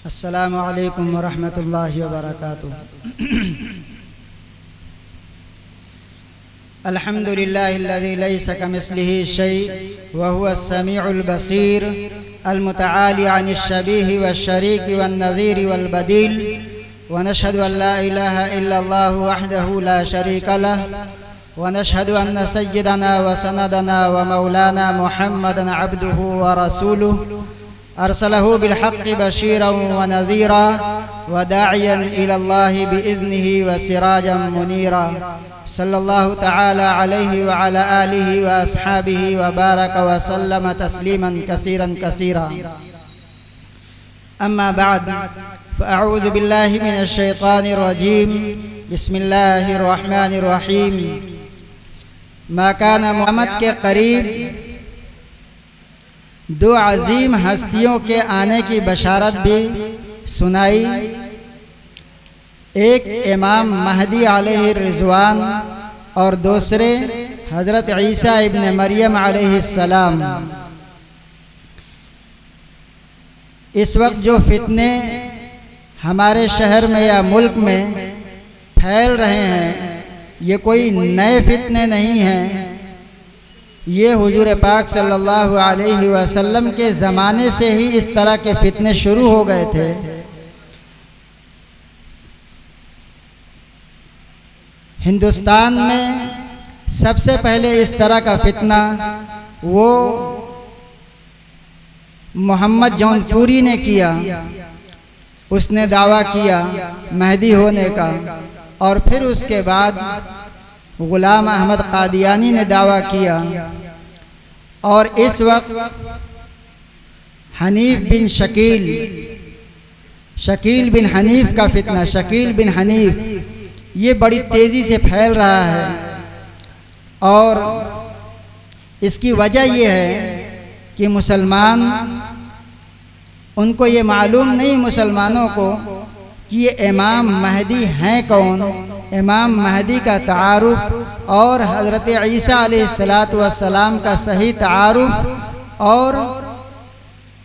अस्सलामु अलैकुम वरहमतुल्लाहि वबरकातुह। अल्हम्दुलिल्लाहिल्लज़ी लैसा कमिस्लिही शै व हुवस-समीउल बसीर अल-मुतआली अनिश-शबीहि वश-शरीकी वन-नज़ीरि वल-बदील व नशहदु अन ला इलाहा इल्लल्लाहु वहदहु ला शरीका लह व नशहदु अन्न सय्यदना व सनदना व मौलाना मुहम्मदन अब्दुहु व रसूलुहु अरसलहु बिलहक़्क़ि बशीरन व नज़ीरा व दाइयन इलल्लाहि बिइज़्निहि व सिराजन मुनीरा सल्लल्लाहु तआला अलैहि व अला आलिहि व अस्हाबिहि व बारक व सल्लम तस्लीमन कसीरन कसीरा। अम्मा बाद फ़अऊज़ु बिल्लाहि मिनश शैतानिर रजीम। बिस्मिल्लाहिर रहमानिर रहीम। मा काना मोहम्मद के करीब दो अजीम हस्तियों के आने की बशारत भी सुनाई। एक इमाम महदी अलैहि रिज़वान और दूसरे हज़रत ईसा इब्न मरियम अलैहिस्सलाम। इस वक्त जो फितने हमारे शहर में या मुल्क में फैल रहे हैं, ये कोई नए फितने नहीं हैं। ये हुजूर पाक सल्लल्लाहु अलैहि वसल्लम के ज़माने से ही इस तरह के फितने शुरू हो गए थे। हिंदुस्तान में सबसे पहले इस तरह का फितना वो मोहम्मद जौनपुरी ने किया। उसने दावा किया महदी होने का, और फिर उसके बाद गुलाम अहमद कादियानी ने दावा किया, और इस वक्त हनीफ बिन शकील बिन हनीफ का फितना, शकील बिन हनीफ, ये बड़ी तेज़ी से फैल रहा है। और इसकी वजह ये है कि मुसलमान, उनको ये मालूम नहीं, मुसलमानों को, कि ये इमाम महदी हैं कौन, इमाम महदी का तारुफ और हज़रत ईसा अलैहिस्सलातु वस्सलाम का सही तारुफ और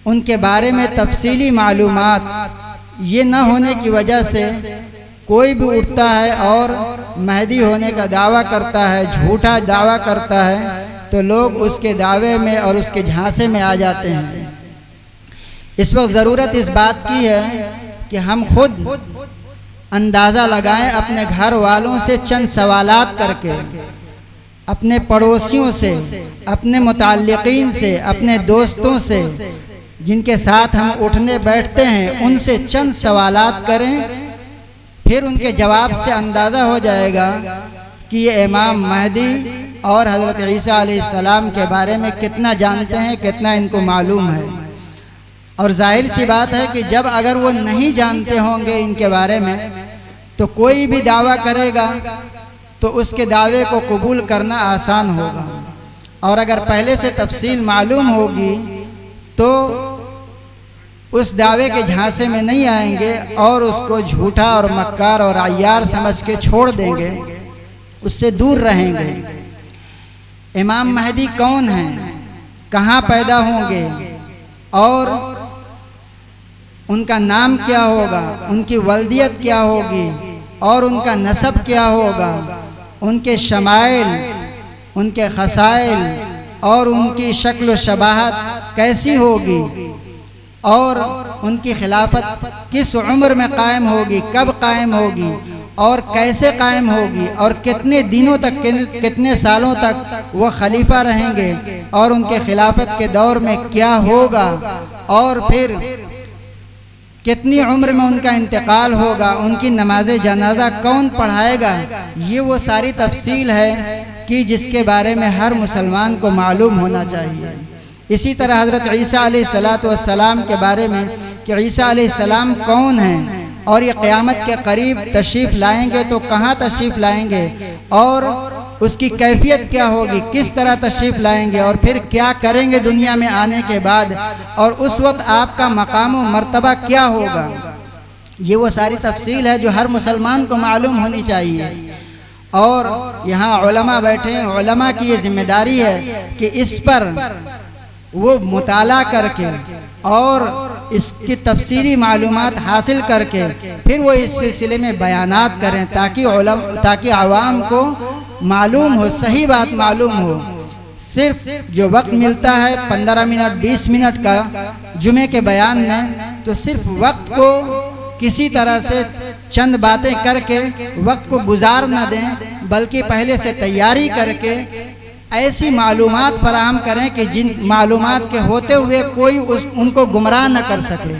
उनके बारे में तफसीली मालूमात ये न होने की वजह से कोई भी उठता है और महदी होने का दावा करता है, झूठा दावा करता है, तो लोग उसके दावे में और उसके झांसे में आ जाते हैं। इस वक्त ज़रूरत इस बात की है कि हम खुद अंदाज़ा लगाएं, अपने घर वालों से चंद सवालात करके, अपने पड़ोसियों से, अपने मुताल्लिक़ीन से, अपने दोस्तों से, जिनके साथ हम उठने बैठते हैं, उनसे चंद सवालात करें। फिर उनके जवाब से अंदाज़ा हो जाएगा कि ये इमाम महदी और हज़रत ईसा अलैहिस्सलाम के बारे में कितना जानते हैं, कितना इनको मालूम है। और जाहिर सी बात है कि जब अगर वो नहीं जानते होंगे इनके बारे में, तो कोई भी दावा करेगा तो उसके दावे को कबूल करना आसान होगा। और अगर पहले से तफसील मालूम होगी तो उस दावे के झांसे में नहीं आएंगे और उसको झूठा और मक्कार और अय्यार समझ के छोड़ देंगे, उससे दूर रहेंगे। इमाम महदी कौन हैं, कहाँ पैदा होंगे और उनका नाम क्या होगा, उनकी वल्दियत क्या होगी और उनका नसब क्या होगा, उनके शमाइल, उनके खसाइल और उनकी शक्ल व शबाहत कैसी होगी, और उनकी खिलाफत किस उम्र में कायम होगी, कब कायम होगी और कैसे कायम होगी, और कितने दिनों तक, कितने सालों तक वो खलीफा रहेंगे, और उनके खिलाफत के दौर में क्या होगा, और फिर कितनी उम्र में उनका इंतकाल होगा, उनकी नमाज जनाजा कौन पढ़ाएगा। ये वो सारी तफसील है कि जिसके बारे में हर मुसलमान को मालूम होना चाहिए। इसी तरह हज़रत ईसा अलैहिस्सलातु वस्सलाम के बारे में कि ईसा अलैहिस्सलाम कौन हैं, और ये क़यामत के करीब तशरीफ़ लाएंगे तो कहाँ तशरीफ़ लाएंगे, और उसकी कैफियत क्या होगी, किस तरह तशरीफ़ लाएंगे, और फिर क्या करेंगे दुनिया में आने के बाद, और उस वक्त आपका मकाम व मर्तबा क्या होगा। ये वो सारी तफसील है जो हर मुसलमान को मालूम होनी चाहिए। और यहाँ उलमा बैठे हैं, उलमा की ये जिम्मेदारी है कि इस पर वो मुताला करके और इसकी तफसीली मालूमात हासिल करके फिर वो इस सिलसिले में बयानात करें ताकि आवाम को मालूम हो, सही बात मालूम हो। सिर्फ जो वक्त मिलता है 15 मिनट 20 मिनट का जुमे के बयान में, तो सिर्फ वक्त को किसी तरह से चंद बातें करके वक्त को गुजार न दें, बल्कि पहले से तैयारी करके ऐसी मालूमात फराहम करें कि जिन मालूमात के होते हुए कोई उनको गुमराह न कर सके।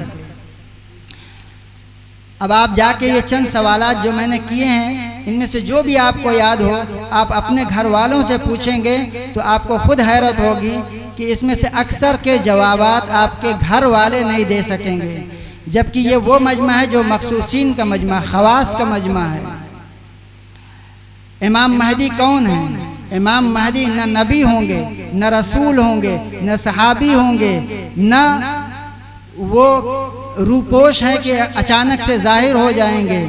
अब आप जाके ये चंद सवालात जो मैंने किए हैं, इनमें से जो भी आपको याद हो आप अपने घर वालों से पूछेंगे तो आपको खुद हैरत होगी कि इसमें से अक्सर के जवाबात आपके घर वाले नहीं दे सकेंगे, जबकि ये वो मजमा है जो मखसूसीन का मजमा, खवास का मजमा है। इमाम महदी कौन है? इमाम महदी न नबी होंगे, न रसूल होंगे, न सहाबी होंगे, न वो रूपोश हैं कि अचानक से जाहिर हो जाएंगे,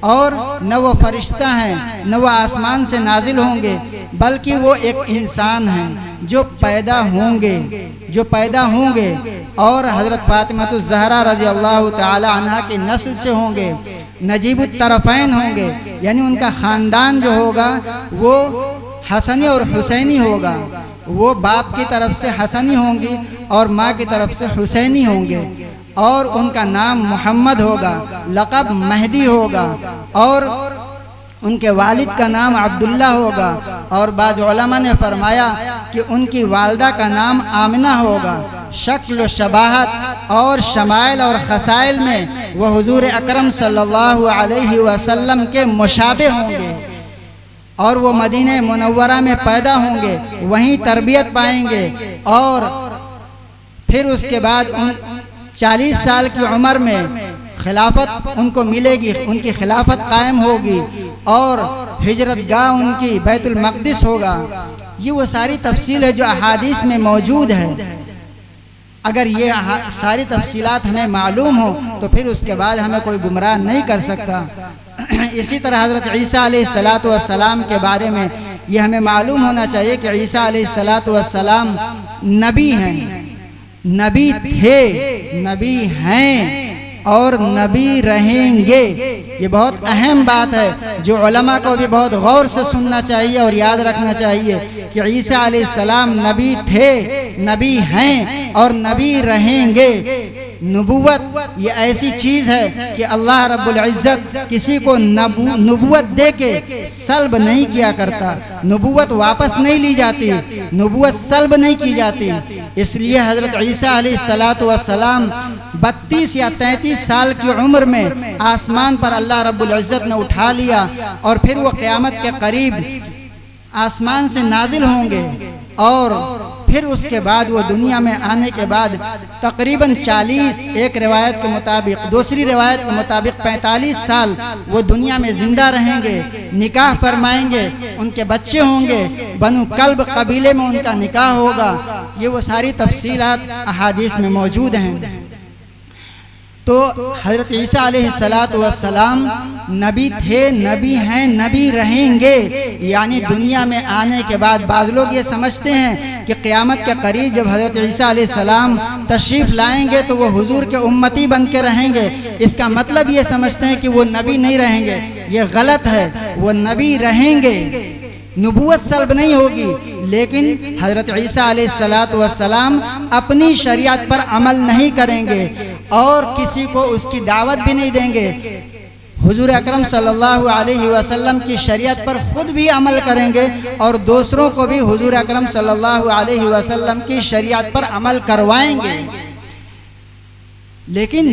और न वो फरिश्ता हैं, न वो आसमान से नाजिल होंगे, बल्कि वो एक इंसान हैं जो पैदा होंगे और हज़रत फ़ातिमा ज़हरा रज़ी अल्लाह ताला अन्हा की नस्ल से होंगे। नजीबुत तरफ़ैन होंगे, यानी उनका ख़ानदान जो होगा वो हसनी और हुसैनी होगा। वो बाप की तरफ से हसनी होंगी और माँ की तरफ से हुसैनी होंगे, और उनका नाम मोहम्मद होगा, लक़ब महदी होगा, और उनके वालिद का नाम अब्दुल्ला होगा। और बाज़ उलमा ने फरमाया कि उनकी वालदा का नाम आमिना होगा। शक्ल शबाहत और शमाइल और खसाइल में वह हुजूर अकरम सल्लल्लाहु अलैहि वसल्लम के मुशाबे होंगे, और वो मदीने मुनव्वरा में पैदा होंगे, वहीं तरबियत पाएंगे, और फिर उसके बाद उन 40 साल की उम्र में खिलाफत उनको मिलेगी, उनकी खिलाफत कायम होगी, और हिजरत गाह उनकी बैतुल मक़दिस होगा। ये वो सारी तफसील है जो अहादीस में मौजूद है। अगर ये सारी तफसीलात हमें मालूम हो तो फिर उसके बाद हमें कोई गुमराह नहीं कर सकता। इसी तरह हज़रत ईसा अलैहिस्सलातु वस्सलाम के बारे में ये हमें मालूम होना चाहिए कि ईसा अलैहिस्सलातु वस्सलाम नबी हैं, नबी थे, नबी हैं और नबी रहेंगे। ये बहुत अहम बात है जो उलमा को भी बहुत गौर से सुनना चाहिए और याद रखना चाहिए कि ईसा अलैहिस्सलाम नबी थे, नबी हैं और नबी रहेंगे। नबूवत ये ऐसी चीज़ है कि अल्लाह रब्बुल इज़्ज़त किसी को नबूवत दे के सल्ब नहीं किया करता। नबूवत वापस नहीं ली जाती, नबूवत सल्ब नहीं की जाती। इसलिए हज़रत ईसा अलैहिस्सलातु वस्सलाम 32 या 33 साल की उम्र में आसमान पर अल्लाह रब्बुल इज़्ज़त ने उठा लिया, और फिर वो क़यामत के करीब आसमान से नाजिल होंगे, और फिर उसके बाद वो दुनिया में आने के बाद तकरीबन 40, एक रिवायत के मुताबिक, दूसरी रिवायत के मुताबिक 45 साल वो दुनिया में ज़िंदा रहेंगे, निकाह फरमाएंगे, उनके बच्चे होंगे, बनु कल्ब कबीले में उनका निकाह होगा। ये वो सारी तफसीलात अहादीस में मौजूद हैं। तो हज़रत ईसा अलैहिस्सलातु वस्सलाम नबी थे, नबी हैं, नबी रहेंगे, यानी दुनिया में आने के बाद। बाज़ लोग ये समझते हैं कि क़यामत के करीब जब हज़रत ईसा अलैहिस्सलाम तशरीफ़ लाएंगे तो वो हुजूर के उम्मती बन के रहेंगे। इसका मतलब ये समझते हैं कि वो नबी नहीं रहेंगे। ये गलत है, वो नबी रहेंगे, नबूवत सल्ब नहीं होगी, लेकिन हज़रत ईसा अलैहिस्सलातु वस्सलाम अपनी शरीयत पर अमल नहीं करेंगे और किसी को उसकी दावत भी नहीं देंगे। हुजूर अकरम सल्लल्लाहु अलैहि वसल्लम की शरीयत पर खुद भी अमल करेंगे और दूसरों को भी हुजूर अकरम सल्लल्लाहु अलैहि वसल्लम की शरीयत पर अमल करवाएंगे, लेकिन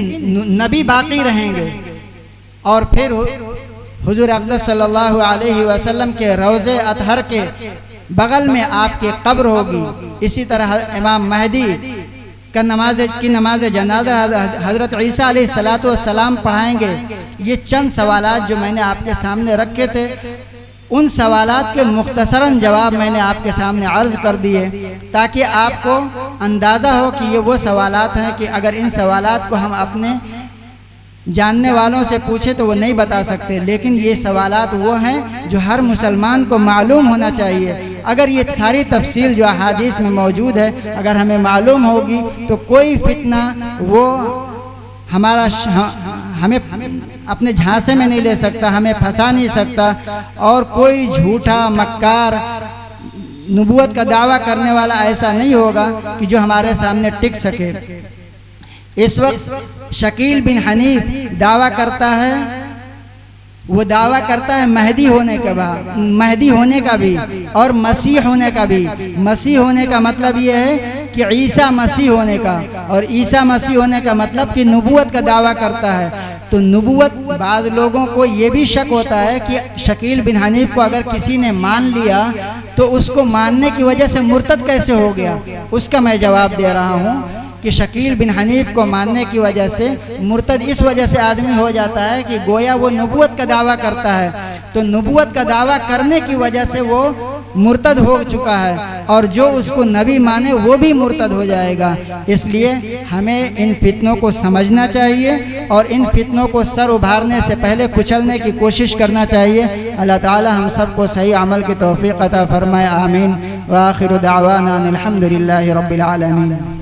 नबी बाकी रहेंगे। और फिर हुजूर अक़दस सल्लल्लाहु अलैहि वसल्लम के रोज़े अतहर के बगल में आपकी कब्र होगी। इसी तरह इमाम महदी का नमाज जनाज़ा हज़रत ईसा अलैहिस्सलातु वस्सलाम पढ़ाएंगे। ये चंद सवालात जो मैंने आपके सामने रखे थे, उन सवालात के मुख्तसरन जवाब मैंने आपके सामने अर्ज़ कर दिए ताकि आपको अंदाज़ा हो कि ये वो सवालात हैं कि अगर इन सवालात को हम अपने जानने वालों से पूछे तो वो नहीं बता सकते, लेकिन ये सवालात वो हैं जो हर मुसलमान को मालूम होना चाहिए। अगर ये सारी तफसील जो अहादीस में मौजूद है अगर हमें मालूम होगी तो कोई फितना वो हमें अपने झांसे में नहीं ले सकता, हमें फंसा नहीं सकता, और कोई झूठा मक्कार नबूवत का दावा करने वाला ऐसा नहीं होगा कि जो हमारे सामने टिक सके। इस वक्त शकील बिन हनीफ दावा करता है, वो दावा करता है महदी होने का भी और मसीह होने का भी। मसीह होने का मतलब ये है कि ईसा मसीह होने का, और ईसा मसीह होने का मतलब कि नबूवत का दावा करता है। तो नबूवत, बाद लोगों को ये भी शक होता है कि शकील बिन हनीफ को अगर किसी ने मान लिया तो उसको मानने की वजह से मुर्तद कैसे हो गया। उसका मैं जवाब दे रहा हूँ कि शकील बिन हनीफ को मानने की वजह से मुर्तद इस वजह से आदमी हो जाता है कि गोया वो नबूवत का दावा करता है, तो नबूवत का दावा करने की वजह से वो मुर्तद हो चुका है, और जो उसको नबी माने वो भी मुर्तद हो जाएगा। इसलिए हमें इन फितनों को समझना चाहिए और इन फितनों को सर उभारने से पहले कुचलने की कोशिश करना चाहिए। अल्लाह ताला हम सबको सही अमल की तौफीक अता फरमाए। आमीन। व आखिर दावाना अनिल हम्दुलिल्लाहि रब्बिल आलमीन।